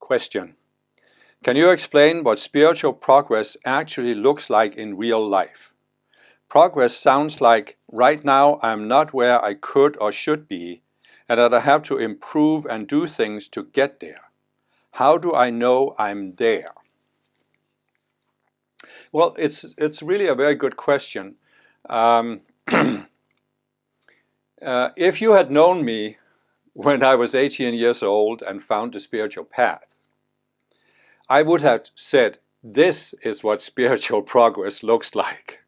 Question. Can you explain what spiritual progress actually looks like in real life? Progress sounds like right now I'm not where I could or should be, and that I have to improve and do things to get there. How do I know I'm there? Well, it's really a very good question. If you had known me when I was 18 years old and found the spiritual path, I would have said, this is what spiritual progress looks like.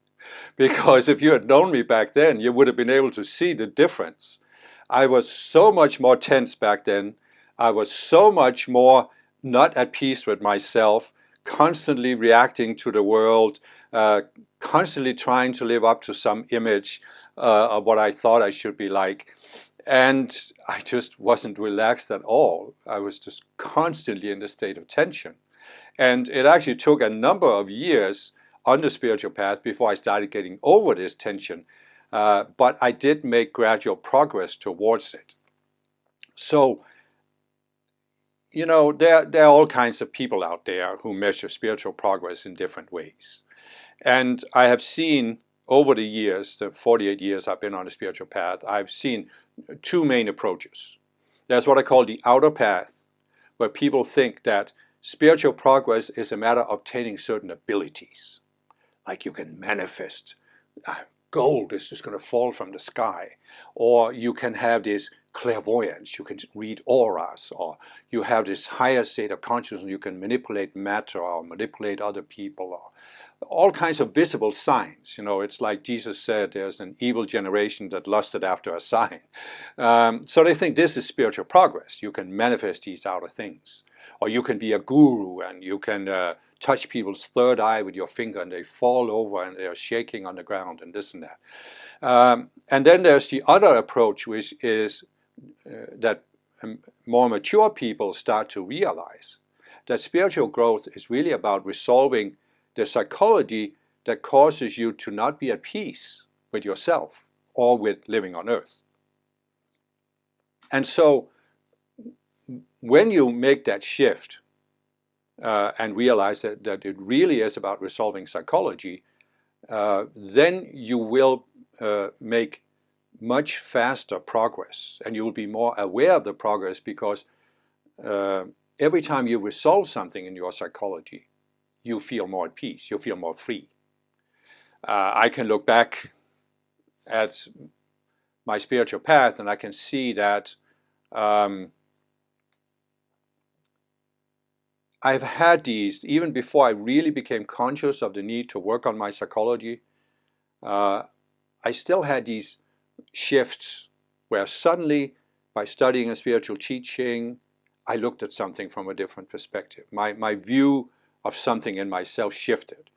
Because if you had known me back then, you would have been able to see the difference. I was so much more tense back then. I was so much more not at peace with myself, constantly reacting to the world, constantly trying to live up to some image of what I thought I should be like. And I just wasn't relaxed at all. I was just constantly in a state of tension. And it actually took a number of years on the spiritual path before I started getting over this tension. But I did make gradual progress towards it. So, you know, there are all kinds of people out there who measure spiritual progress in different ways. And I have seen over the years, the 48 years I've been on the spiritual path, I've seen two main approaches. There's what I call the outer path, where people think that spiritual progress is a matter of obtaining certain abilities. Like you can manifest gold is just going to fall from the sky, or you can have this clairvoyance, you can read auras, or you have this higher state of consciousness, you can manipulate matter or manipulate other people, or all kinds of visible signs. You know, it's like Jesus said, there's an evil generation that lusted after a sign. So they think this is spiritual progress. You can manifest these outer things. Or you can be a guru and you can touch people's third eye with your finger and they fall over and they're shaking on the ground and this and that. And then there's the other approach, which is that more mature people start to realize that spiritual growth is really about resolving the psychology that causes you to not be at peace with yourself or with living on earth. And so when you make that shift and realize that it really is about resolving psychology, then you will make much faster progress, and you will be more aware of the progress, because every time you resolve something in your psychology, you feel more at peace, you feel more free. I can look back at my spiritual path and I can see that I've had these, even before I really became conscious of the need to work on my psychology, I still had these shifts where suddenly, by studying a spiritual teaching, I looked at something from a different perspective. My view of something in myself shifted.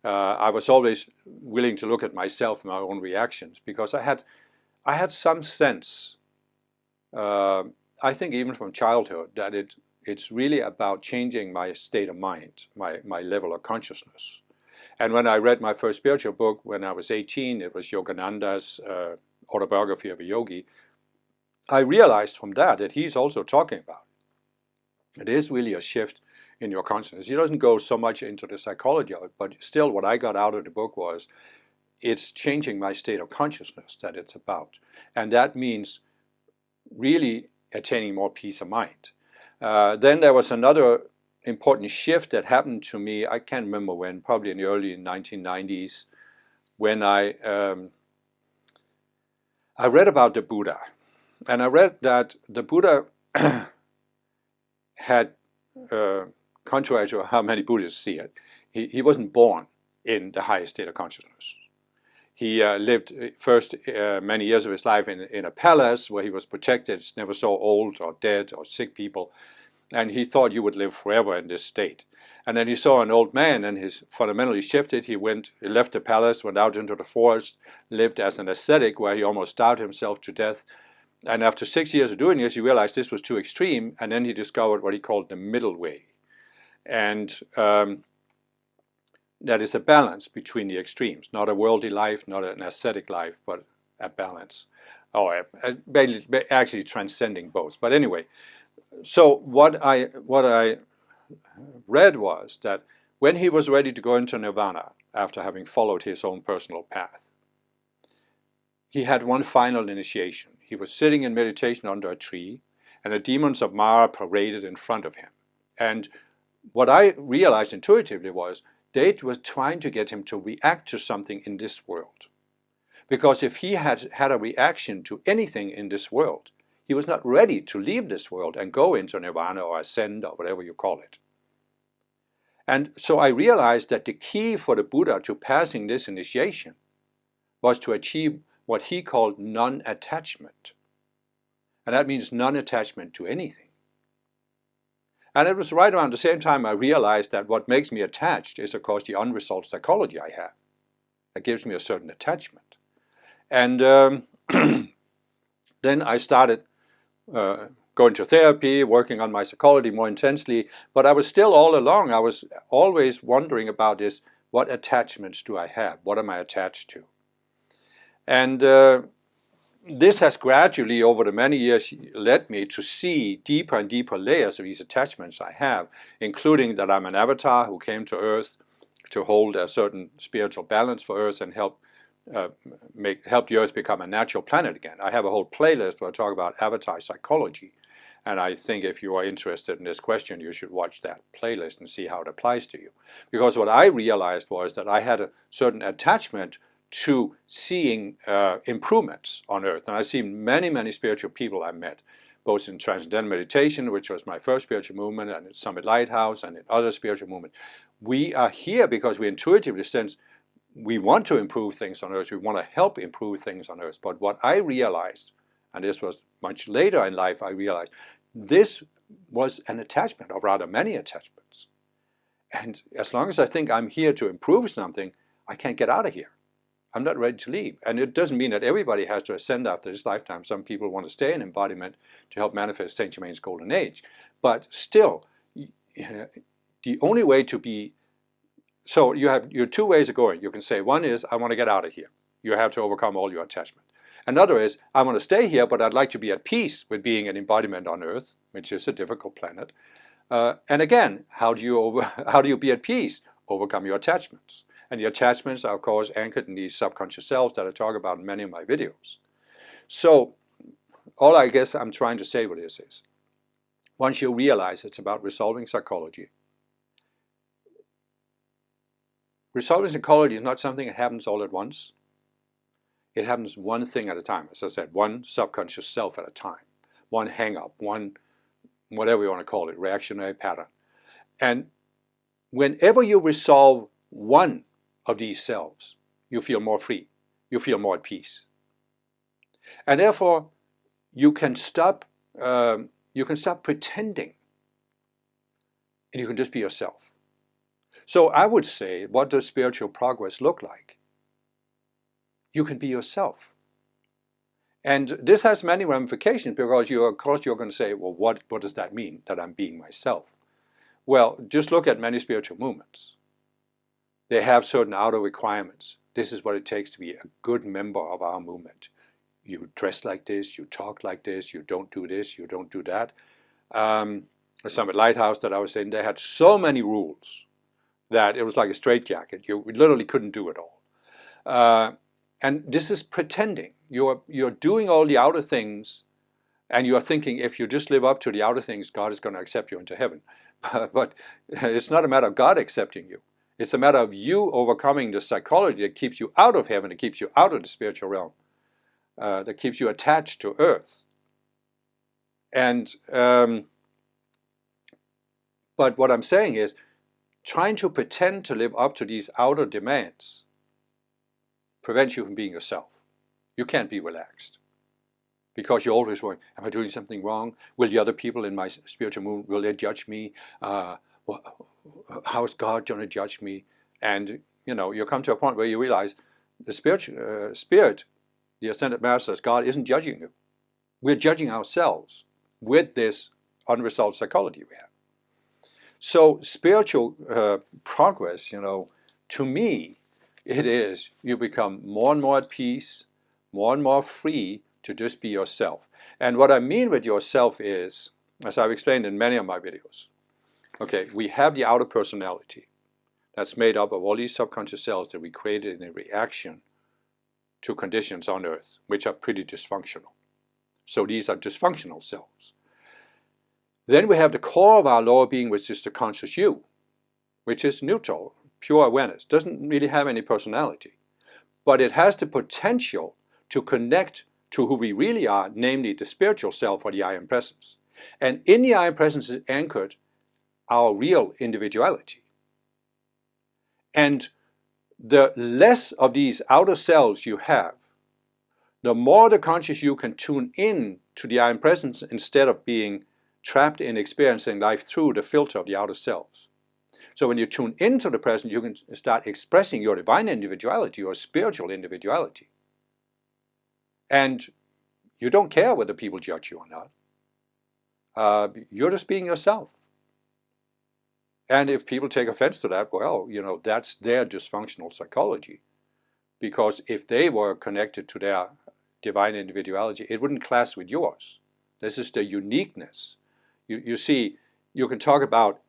I was always willing to look at myself and my own reactions, because I had some sense, I think even from childhood, that it's really about changing my state of mind, my level of consciousness. And when I read my first spiritual book when I was 18, it was Yogananda's Autobiography of a Yogi, I realized from that he's also talking about it is really a shift in your consciousness. He doesn't go so much into the psychology of it, but still what I got out of the book was it's changing my state of consciousness that it's about. And that means really attaining more peace of mind. Then there was another important shift that happened to me, I can't remember when, probably in the early 1990s, when I read about the Buddha. And I read that the Buddha had, contrary to how many Buddhists see it, he wasn't born in the highest state of consciousness. He lived first many years of his life in a palace where he was protected, never saw old or dead or sick people, and he thought you would live forever in this state. And then he saw an old man and his fundamentally shifted. He left the palace, went out into the forest, lived as an ascetic where he almost starved himself to death. And after 6 years of doing this, he realized this was too extreme, and then he discovered what he called the middle way. And that is a balance between the extremes, not a worldly life, not an ascetic life, but a balance, or actually transcending both. But anyway, so what I read was that when he was ready to go into nirvana, after having followed his own personal path, he had one final initiation. He was sitting in meditation under a tree, and the demons of Mara paraded in front of him. And what I realized intuitively was they were trying to get him to react to something in this world. Because if he had had a reaction to anything in this world, he was not ready to leave this world and go into nirvana or ascend or whatever you call it. And so I realized that the key for the Buddha to passing this initiation was to achieve what he called non-attachment. And that means non-attachment to anything. And it was right around the same time I realized that what makes me attached is, of course, the unresolved psychology I have. That gives me a certain attachment. And then I started going to therapy, working on my psychology more intensely, but I was still all along, I was always wondering about this, what attachments do I have? What am I attached to? And this has gradually, over the many years, led me to see deeper and deeper layers of these attachments I have, including that I'm an avatar who came to Earth to hold a certain spiritual balance for Earth and help the Earth become a natural planet again. I have a whole playlist where I talk about avatar psychology, and I think if you are interested in this question, you should watch that playlist and see how it applies to you. Because what I realized was that I had a certain attachment to seeing improvements on Earth. And I've seen many, many spiritual people I met, both in Transcendental Meditation, which was my first spiritual movement, and in Summit Lighthouse, and in other spiritual movements. We are here because we intuitively sense we want to improve things on Earth. We want to help improve things on Earth. But what I realized, and this was much later in life, I realized this was an attachment, or rather many attachments. And as long as I think I'm here to improve something, I can't get out of here. I'm not ready to leave. And it doesn't mean that everybody has to ascend after this lifetime. Some people want to stay in embodiment to help manifest Saint Germain's golden age. But still, the only way to be, so you have your two ways of going. You can say, one is, I want to get out of here. You have to overcome all your attachment. Another is, I want to stay here, but I'd like to be at peace with being an embodiment on Earth, which is a difficult planet. And again, how do you be at peace? Overcome your attachments. And the attachments are, of course, anchored in these subconscious selves that I talk about in many of my videos. So, all I guess I'm trying to say with this is, once you realize it's about resolving psychology, resolving psychology is not something that happens all at once. It happens one thing at a time. As I said, one subconscious self at a time. One hang-up, one, whatever you want to call it, reactionary pattern. And whenever you resolve one of these selves, you feel more free. You feel more at peace. And therefore, you can stop pretending, and you can just be yourself. So I would say, what does spiritual progress look like? You can be yourself. And this has many ramifications, because of course you're going to say, well, what does that mean, that I'm being myself? Well, just look at many spiritual movements. They have certain outer requirements. This is what it takes to be a good member of our movement. You dress like this, you talk like this, you don't do this, you don't do that. The Summit Lighthouse that I was in, they had so many rules that it was like a straitjacket. You literally couldn't do it all. And this is pretending. You're doing all the outer things, and you're thinking if you just live up to the outer things, God is going to accept you into heaven. But it's not a matter of God accepting you. It's a matter of you overcoming the psychology that keeps you out of heaven, that keeps you out of the spiritual realm, that keeps you attached to Earth. And but what I'm saying is, trying to pretend to live up to these outer demands prevents you from being yourself. You can't be relaxed, because you're always worrying, am I doing something wrong? Will the other people in my spiritual movement, will they judge me? How is God going to judge me? And you come to a point where you realize the spirit, the ascended masters, God isn't judging you. We're judging ourselves with this unresolved psychology we have. So spiritual progress, to me, it is you become more and more at peace, more and more free to just be yourself. And what I mean with yourself is, as I've explained in many of my videos, Okay, we have the outer personality that's made up of all these subconscious cells that we created in a reaction to conditions on Earth, which are pretty dysfunctional. So these are dysfunctional selves. Then we have the core of our lower being, which is the conscious you, which is neutral, pure awareness, doesn't really have any personality. But it has the potential to connect to who we really are, namely the spiritual self or the I Am Presence. And in the I Am Presence is anchored our real individuality. And the less of these outer selves you have, the more the conscious you can tune in to the I Am Presence instead of being trapped in experiencing life through the filter of the outer selves. So when you tune into the present, you can start expressing your divine individuality, your spiritual individuality. And you don't care whether people judge you or not. You're just being yourself. And if people take offense to that, well, that's their dysfunctional psychology. Because if they were connected to their divine individuality, it wouldn't clash with yours. This is the uniqueness. You see, you can talk about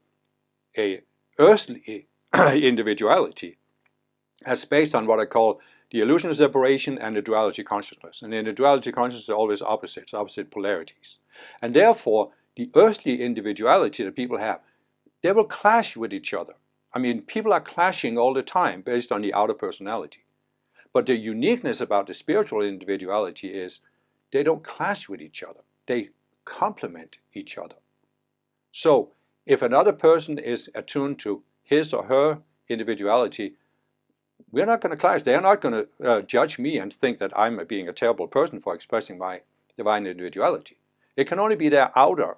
a earthly individuality as based on what I call the illusion of separation and the duality consciousness. And in the duality consciousness are always opposites, opposite polarities. And therefore, the earthly individuality that people have, they will clash with each other. I mean, people are clashing all the time based on the outer personality. But the uniqueness about the spiritual individuality is they don't clash with each other. They complement each other. So if another person is attuned to his or her individuality, we're not going to clash. They're not going to judge me and think that I'm being a terrible person for expressing my divine individuality. It can only be their outer,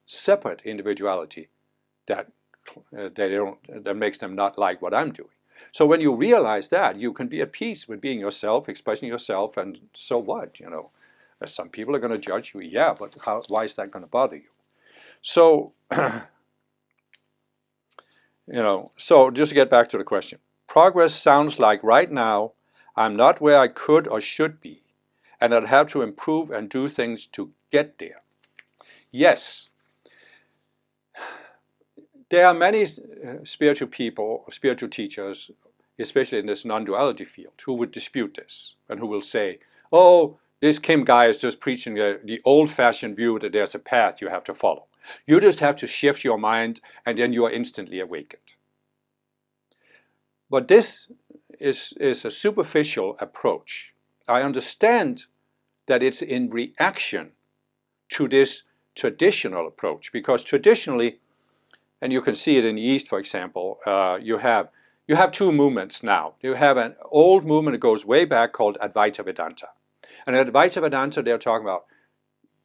separate individuality that makes them not like what I'm doing. So when you realize that, you can be at peace with being yourself, expressing yourself, and so what? Some people are going to judge you, yeah, but why is that going to bother you? So, so just to get back to the question, progress sounds like right now I'm not where I could or should be, and I'd have to improve and do things to get there. Yes, there are many spiritual people, spiritual teachers, especially in this non-duality field, who would dispute this and who will say, oh, this Kim guy is just preaching the old-fashioned view that there's a path you have to follow. You just have to shift your mind and then you are instantly awakened. But this is a superficial approach. I understand that it's in reaction to this traditional approach, because traditionally, and you can see it in the East, for example, you have two movements now. You have an old movement that goes way back called Advaita Vedanta. And in Advaita Vedanta, they're talking about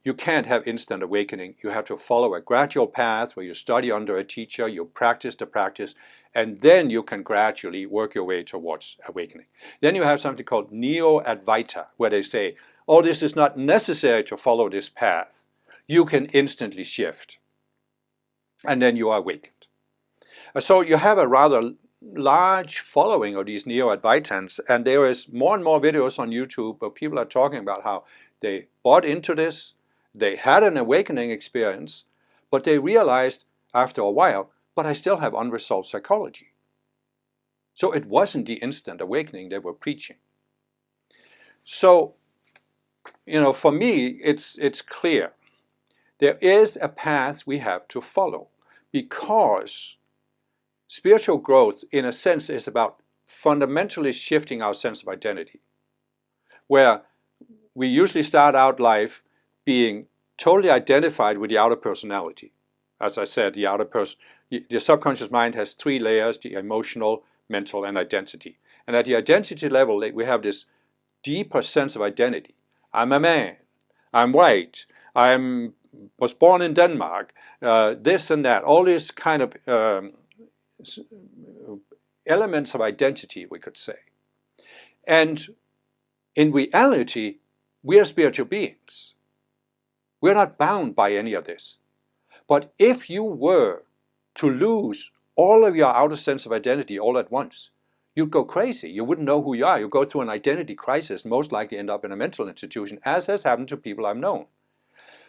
you can't have instant awakening. You have to follow a gradual path where you study under a teacher, you practice the practice, and then you can gradually work your way towards awakening. Then you have something called Neo-Advaita, where they say, oh, this is not necessary to follow this path. You can instantly shift, and then you are awakened. So you have a rather large following of these Neo-Advaitans, and there is more and more videos on YouTube where people are talking about how they bought into this, they had an awakening experience, but they realized after a while, but I still have unresolved psychology. So it wasn't the instant awakening they were preaching. So, for me, it's clear. There is a path we have to follow, because spiritual growth, in a sense, is about fundamentally shifting our sense of identity, where we usually start out life being totally identified with the outer personality. As I said, the subconscious mind has three layers: the emotional, mental, and identity. And at the identity level, we have this deeper sense of identity. I'm a man. I'm white. Was born in Denmark. This and that. All these kind of elements of identity, we could say. And in reality, we are spiritual beings. We're not bound by any of this. But if you were to lose all of your outer sense of identity all at once, you'd go crazy. You wouldn't know who you are. You'd go through an identity crisis, most likely end up in a mental institution, as has happened to people I've known.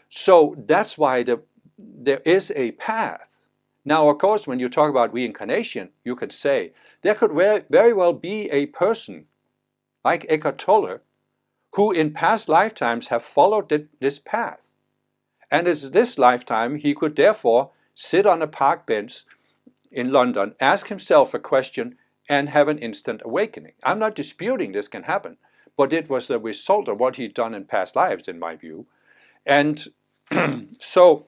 So that's why the there is a path. Now, of course, when you talk about reincarnation, you could say there could very well be a person like Eckhart Tolle who in past lifetimes have followed this path. And it's this lifetime he could therefore sit on a park bench in London, ask himself a question, and have an instant awakening. I'm not disputing this can happen, but it was the result of what he'd done in past lives, in my view. And so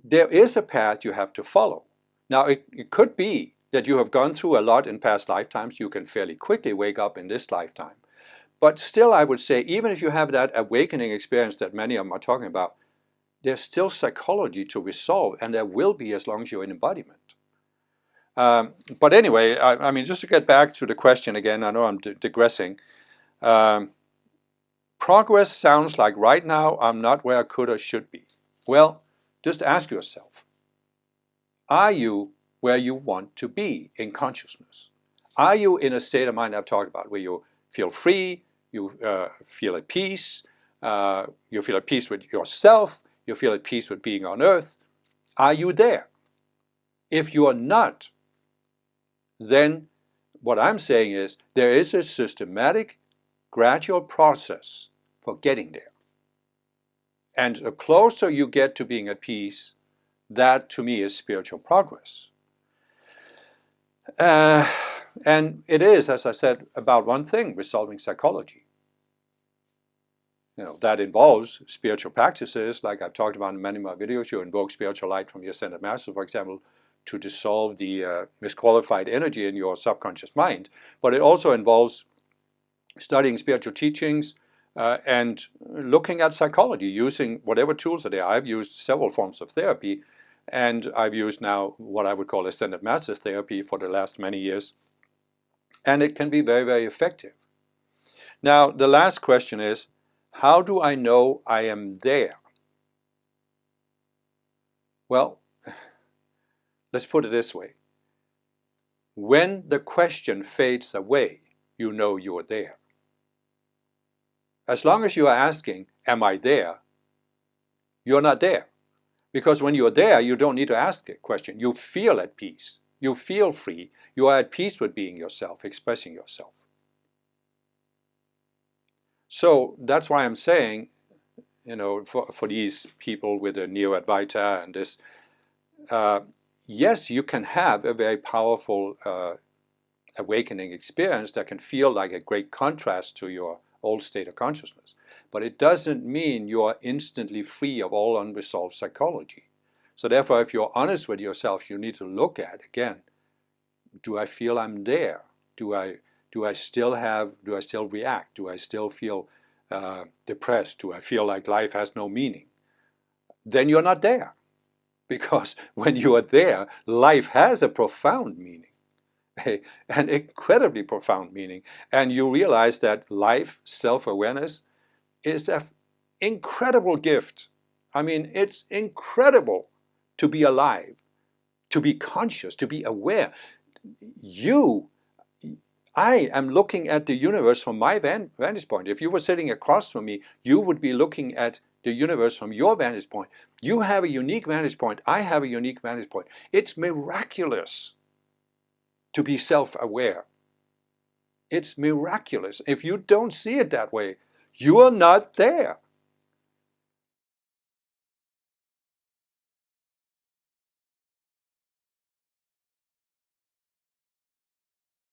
there is a path you have to follow. Now, it could be that you have gone through a lot in past lifetimes. You can fairly quickly wake up in this lifetime. But still, I would say, even if you have that awakening experience that many of them are talking about, there's still psychology to resolve, and there will be as long as you're in embodiment. But anyway, I mean, just to get back to the question again, I know I'm digressing. Progress sounds like right now I'm not where I could or should be. Well, just ask yourself, are you where you want to be in consciousness? Are you in a state of mind I've talked about, where you feel free, you feel at peace, you feel at peace with yourself, you feel at peace with being on earth? Are you there? If you are not, then what I'm saying is there is a systematic, gradual process for getting there. And the closer you get to being at peace, that to me is spiritual progress. And it is, as I said, about one thing, resolving psychology. You know, that involves spiritual practices, like I've talked about in many of my videos. You invoke spiritual light from your ascended master, for example, to dissolve the misqualified energy in your subconscious mind. But it also involves studying spiritual teachings and looking at psychology, using whatever tools are there. I've used several forms of therapy, and I've used now what I would call ascended master therapy for the last many years. And it can be very, very effective. Now, the last question is, how do I know I am there? Well, let's put it this way. When the question fades away, you know you're there. As long as you are asking, am I there? You're not there. Because when you're there, you don't need to ask a question. You feel at peace. You feel free. You are at peace with being yourself, expressing yourself. So that's why I'm saying, you know, for these people with a Neo-Advaita and this, yes, you can have a very powerful awakening experience that can feel like a great contrast to your old state of consciousness. But it doesn't mean you are instantly free of all unresolved psychology. So therefore, if you're honest with yourself, you need to look at, again, do I feel I'm there? Do I still react? Do I still feel depressed? Do I feel like life has no meaning? Then you're not there. Because when you are there, life has a profound meaning. An incredibly profound meaning. And you realize that life, self-awareness, is an incredible gift. I mean, it's incredible to be alive, to be conscious, to be aware. I am looking at the universe from my vantage point. If you were sitting across from me, you would be looking at the universe from your vantage point. You have a unique vantage point. I have a unique vantage point. It's miraculous to be self-aware. It's miraculous. If you don't see it that way, you are not there.